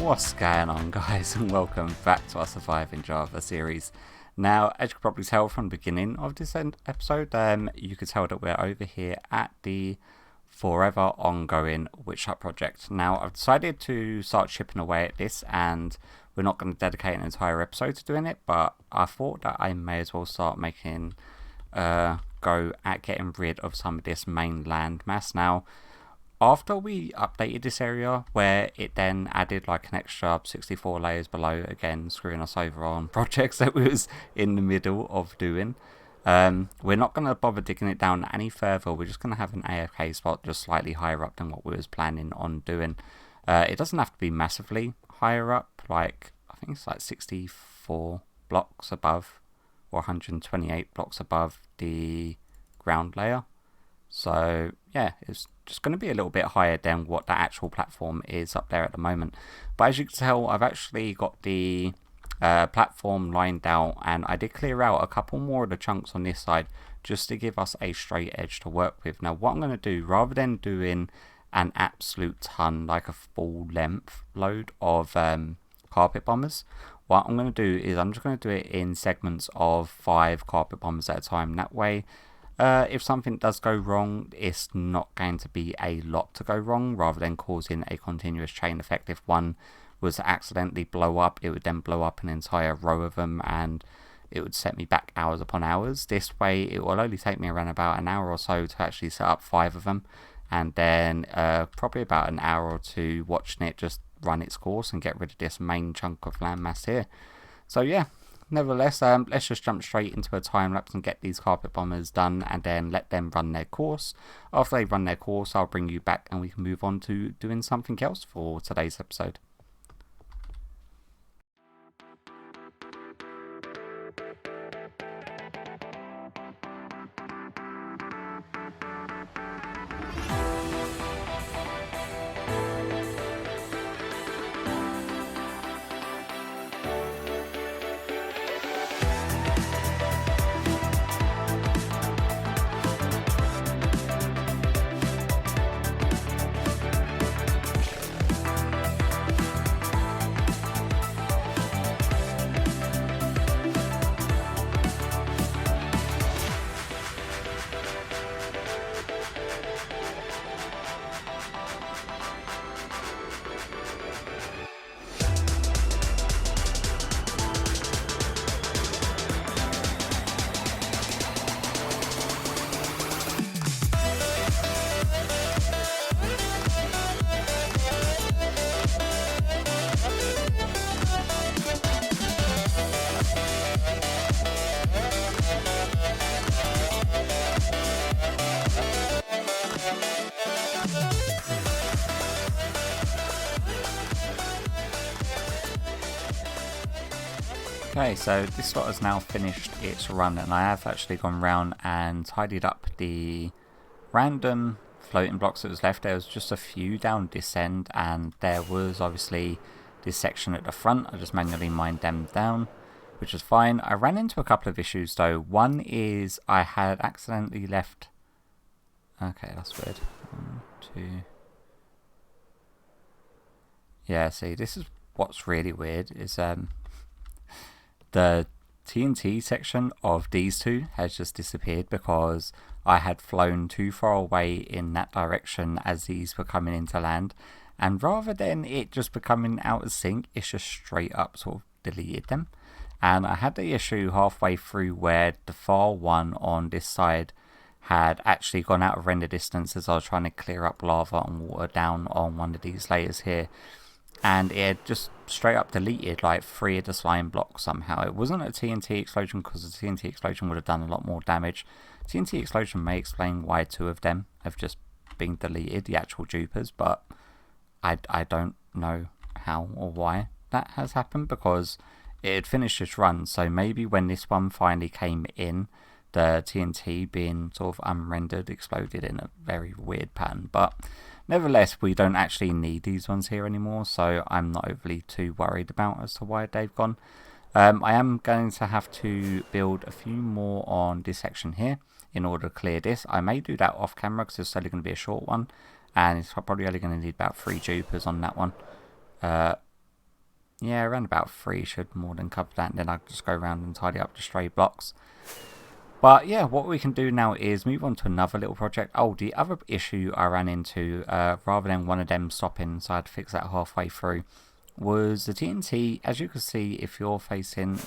What's going on, guys, and welcome back to our Surviving Java series. Now, as you can probably tell from the beginning of this episode, you could tell that we're over here at the forever ongoing Witch Hut project. Now, I've decided to start chipping away at this, and we're not going to dedicate an entire episode to doing it, but I thought that I may as well start making go at getting rid of some of this main land mass. Now, after we updated this area, where it then added like an extra 64 layers below, again screwing us over on projects that we was in the middle of doing, we're not going to bother digging it down any further. We're just going to have an AFK spot just slightly higher up than what we was planning on doing. It doesn't have to be massively higher up, like I think it's like 64 blocks above or 128 blocks above the ground layer. So yeah, it's just going to be a little bit higher than what the actual platform is up there at the moment. But as you can tell, I've actually got the platform lined out, and I did clear out a couple more of the chunks on this side just to give us a straight edge to work with. Now what I'm going to do, rather than doing an absolute ton, like a full length load of carpet bombers, what I'm going to do is I'm just going to do it in segments of 5 carpet bombers at a time. That way, if something does go wrong, it's not going to be a lot to go wrong, rather than causing a continuous chain effect. If one was to accidentally blow up, it would then blow up an entire row of them, and it would set me back hours upon hours. This way, it will only take me around about an hour or so to actually set up 5 of them, and then probably about an hour or 2 watching it just run its course and get rid of this main chunk of landmass here. So yeah, nevertheless, let's just jump straight into a time lapse and get these carpet bombers done, and then let them run their course. After they run their course, I'll bring you back and we can move on to doing something else for today's episode. Okay, so this slot has now finished its run, and I have actually gone round and tidied up the random floating blocks that was left. There was just a few down this end, and there was obviously this section at the front. I just manually mined them down, which was fine. I ran into a couple of issues though. One is I had accidentally left... Okay, that's weird. 1, 2... Yeah, see, this is what's really weird, is the TNT section of these two has just disappeared because I had flown too far away in that direction as these were coming into land, and rather than it just becoming out of sync, it's just straight up sort of deleted them. And I had the issue halfway through where the far one on this side had actually gone out of render distance as I was trying to clear up lava and water down on one of these layers here, and it had just straight up deleted like 3 of the slime blocks somehow. It wasn't a TNT explosion, because the TNT explosion would have done a lot more damage. TNT explosion may explain why 2 of them have just been deleted, the actual dupers, but I don't know how or why that has happened, because it had finished its run. So maybe when this one finally came in, the TNT being sort of unrendered exploded in a very weird pattern. But nevertheless, we don't actually need these ones here anymore, so I'm not overly too worried about as to why they've gone. I am going to have to build a few more on this section here in order to clear this. I may do that off camera because it's only going to be a short one, and it's probably only going to need about 3 dupers on that one. Yeah, around about 3 should more than cover that, and then I'll just go around and tidy up the stray blocks. But yeah, what we can do now is move on to another little project. Oh, the other issue I ran into, rather than one of them stopping, so I had to fix that halfway through, was the TNT. As you can see, if you're facing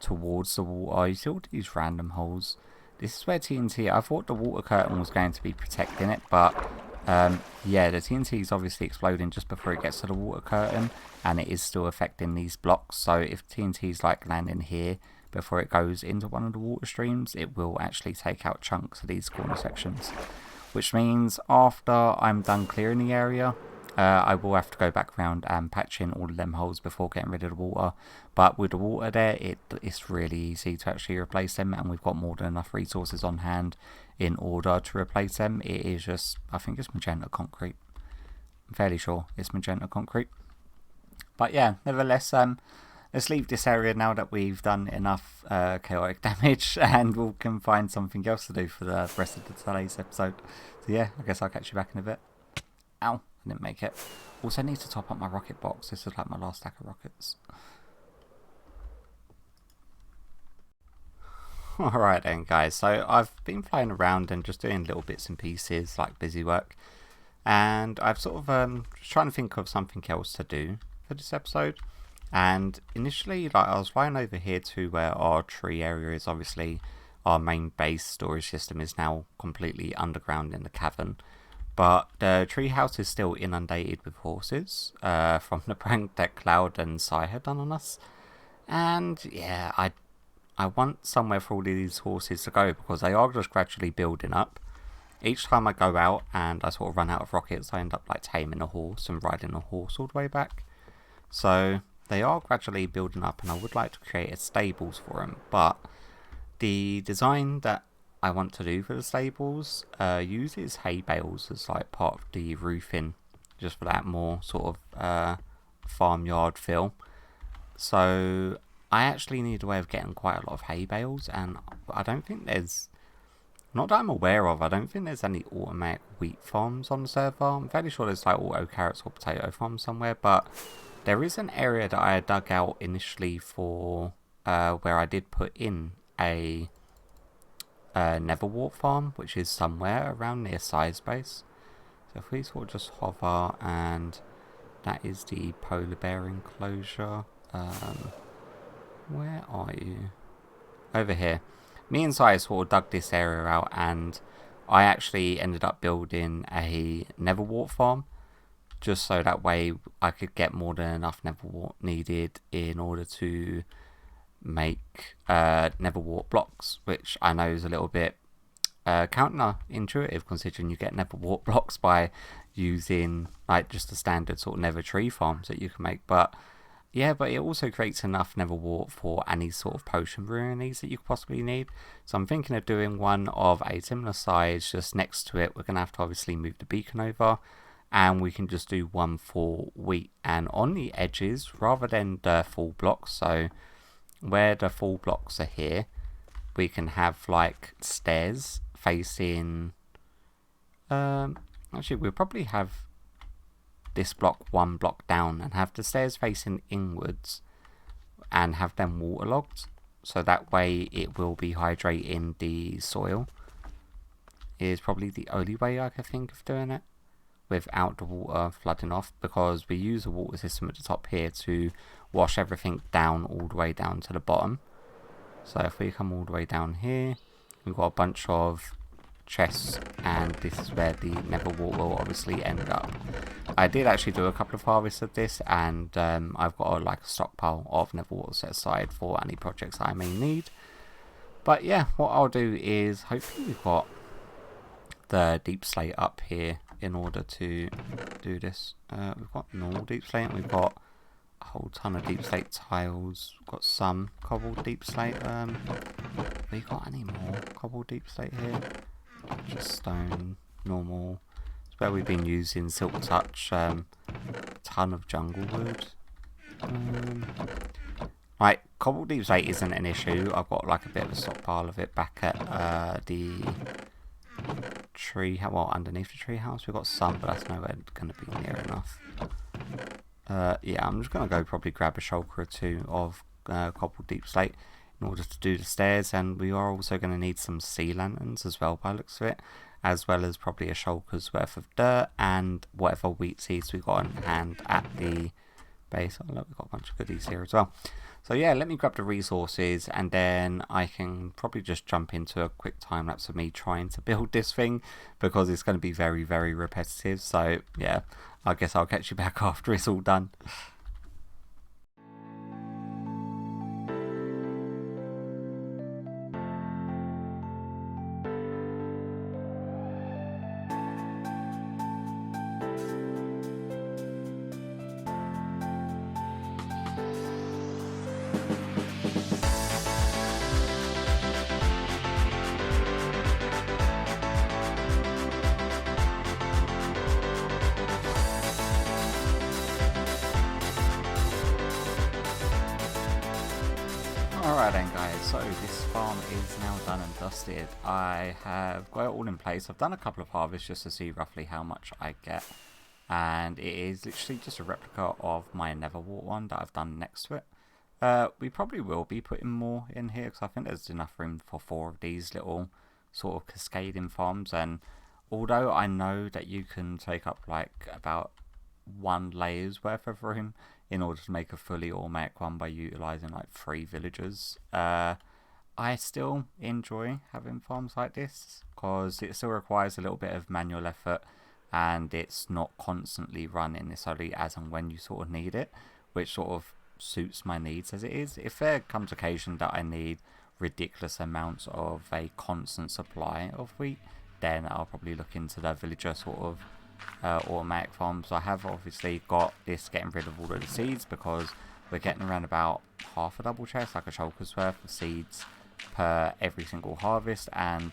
towards the water, you see all these random holes. This is where TNT, I thought the water curtain was going to be protecting it, but yeah, the TNT is obviously exploding just before it gets to the water curtain, and it is still affecting these blocks. So if TNT is like landing here before it goes into one of the water streams, it will actually take out chunks of these corner sections, which means after I'm done clearing the area, I will have to go back around and patch in all of them holes before getting rid of the water. But with the water there, it's really easy to actually replace them, and we've got more than enough resources on hand in order to replace them. It is just, I think it's magenta concrete. I'm fairly sure it's magenta concrete. But yeah, nevertheless, let's leave this area now that we've done enough chaotic damage, and we can find something else to do for the rest of today's episode. So yeah, I guess I'll catch you back in a bit. Ow, I didn't make it. Also need to top up my rocket box. This is like my last stack of rockets. Alright then guys, so I've been flying around and just doing little bits and pieces like busy work. And I've sort of just trying to think of something else to do for this episode. And initially, like, I was flying over here to where our tree area is. Obviously, our main base storage system is now completely underground in the cavern. But the tree house is still inundated with horses from the prank that Cloud and Sai had done on us. And yeah, I want somewhere for all these horses to go, because they are just gradually building up. Each time I go out and I sort of run out of rockets, I end up like taming a horse and riding a horse all the way back. So they are gradually building up, and I would like to create a stables for them. But the design that I want to do for the stables uses hay bales as like part of the roofing, just for that more sort of farmyard feel. So I actually need a way of getting quite a lot of hay bales, and I don't think there's, not that I'm aware of, I don't think there's any automatic wheat farms on the server. I'm fairly sure there's like auto carrots or potato farms somewhere, but there is an area that I dug out initially for where I did put in a Neverwart farm, which is somewhere around near Sai's base. So if we sort of just hover, and that is the polar bear enclosure. Where are you? Over here. Me and Sai sort of dug this area out, and I actually ended up building a Neverwart farm, just so that way I could get more than enough Neverwart needed in order to make Neverwart blocks, which I know is a little bit counterintuitive, considering you get Neverwart blocks by using like just the standard sort of Nether tree farms that you can make. But yeah, but it also creates enough Neverwart for any sort of potion ruinies that you could possibly need. So I'm thinking of doing one of a similar size just next to it. We're going to have to obviously move the beacon over, and we can just do one for wheat. And on the edges, rather than the full blocks, so where the full blocks are here, we can have like stairs facing, actually we'll probably have this block one block down and have the stairs facing inwards and have them waterlogged, so that way it will be hydrating the soil. Is probably the only way I can think of doing it without the water flooding off, because we use a water system at the top here to wash everything down all the way down to the bottom. So if we come all the way down here, we've got a bunch of chests, and this is where the Neverwart will obviously end up. I did actually do a couple of harvests of this, and I've got like a stockpile of Neverwart set aside for any projects I may need. But yeah, what I'll do is, hopefully we've got the deep slate up here in order to do this. We've got normal deep slate, and we've got a whole ton of deep slate tiles. We've got some cobbled deep slate. Have we got any more cobbled deep slate here? Just stone, normal. It's where we've been using Silk Touch, ton of jungle wood. Right, cobbled deep slate isn't an issue. I've got like a bit of a stockpile of it back at the tree, well, underneath the tree house. We've got some, but that's nowhere going to be near enough. Yeah, I'm just going to go probably grab a shulker or two of cobbled deep slate in order to do the stairs, and we are also going to need some sea lanterns as well by the looks of it, as well as probably a shulker's worth of dirt and whatever wheat seeds we got on hand at the base. Oh look, we've got a bunch of goodies here as well. So yeah, let me grab the resources and then I can probably just jump into a quick time lapse of me trying to build this thing, because it's going to be very, very repetitive. So yeah, I guess I'll catch you back after it's all done. Alright then guys, so this farm is now done and dusted. I have got it all in place. I've done a couple of harvests just to see roughly how much I get, and it is literally just a replica of my Netherwart one that I've done next to it. We probably will be putting more in here because I think there's enough room for 4 of these little sort of cascading farms, and although I know that you can take up like about 1 layer's worth of room in order to make a fully automatic one by utilizing like 3 villagers, I still enjoy having farms like this because it still requires a little bit of manual effort and it's not constantly running. It's only as and when you sort of need it, which sort of suits my needs as it is. If there comes occasion that I need ridiculous amounts of a constant supply of wheat, then I'll probably look into the villager sort of automatic farms. I have obviously got this getting rid of all of the seeds because we're getting around about half a double chest, like a shulker's worth of seeds per every single harvest, and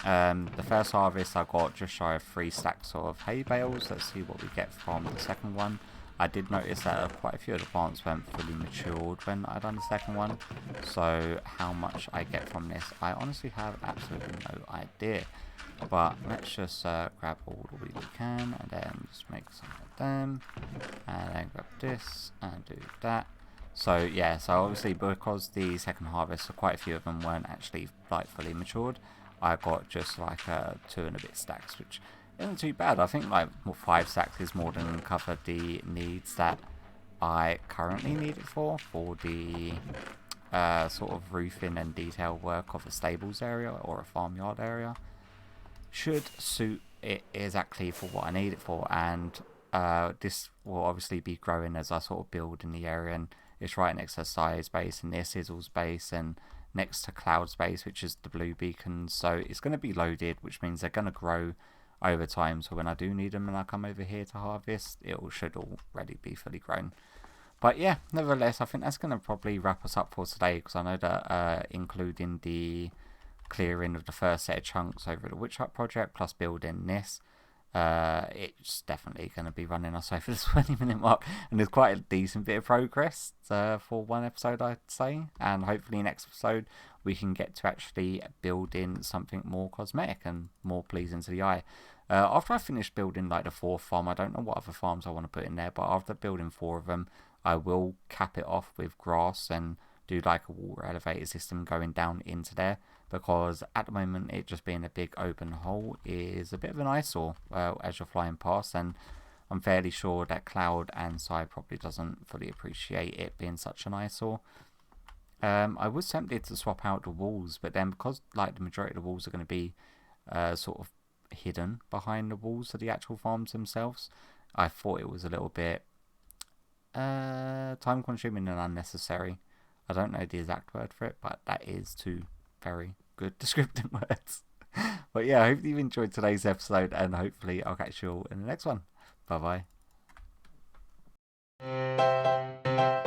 the first harvest I got just shy of 3 stacks of hay bales. Let's see what we get from the second one. I did notice that quite a few of the plants weren't fully matured when I done the second one, so how much I get from this I honestly have absolutely no idea. But let's just grab all the wheat we can and then just make some of them, and then grab this and do that. So yeah, so obviously because the second harvest, so quite a few of them weren't actually like fully matured, I got just like 2 and a bit stacks, which isn't too bad. I think like 5 stacks is more than covered the needs that I currently need it for the sort of roofing and detail work of a stables area or a farmyard area. Should suit it exactly for what I need it for, and this will obviously be growing as I sort of build in the area, and it's right next to Sire's base and near Sizzle's base and next to Cloud's base, which is the blue beacons, so it's going to be loaded, which means they're going to grow over time, so when I do need them and I come over here to harvest, it should already be fully grown. But yeah, nevertheless, I think that's going to probably wrap us up for today, because I know that including the clearing of the first set of chunks over the Witch Hut project plus building this, it's definitely going to be running us over the 20-minute mark, and there's quite a decent bit of progress for one episode, I'd say, and hopefully next episode we can get to actually building something more cosmetic and more pleasing to the eye. After I finish building like the 4th farm, I don't know what other farms I want to put in there, but after building 4 of them, I will cap it off with grass and do like a water elevator system going down into there, because at the moment it just being a big open hole is a bit of an eyesore as you're flying past, and I'm fairly sure that Cloud and Sai probably doesn't fully appreciate it being such an eyesore. I was tempted to swap out the walls, but then because like the majority of the walls are going to be sort of hidden behind the walls of the actual farms themselves, I thought it was a little bit time consuming and unnecessary. I don't know the exact word for it, but that is 2 very good descriptive words. But yeah, I hope you enjoyed today's episode, and hopefully I'll catch you all in the next one. Bye bye.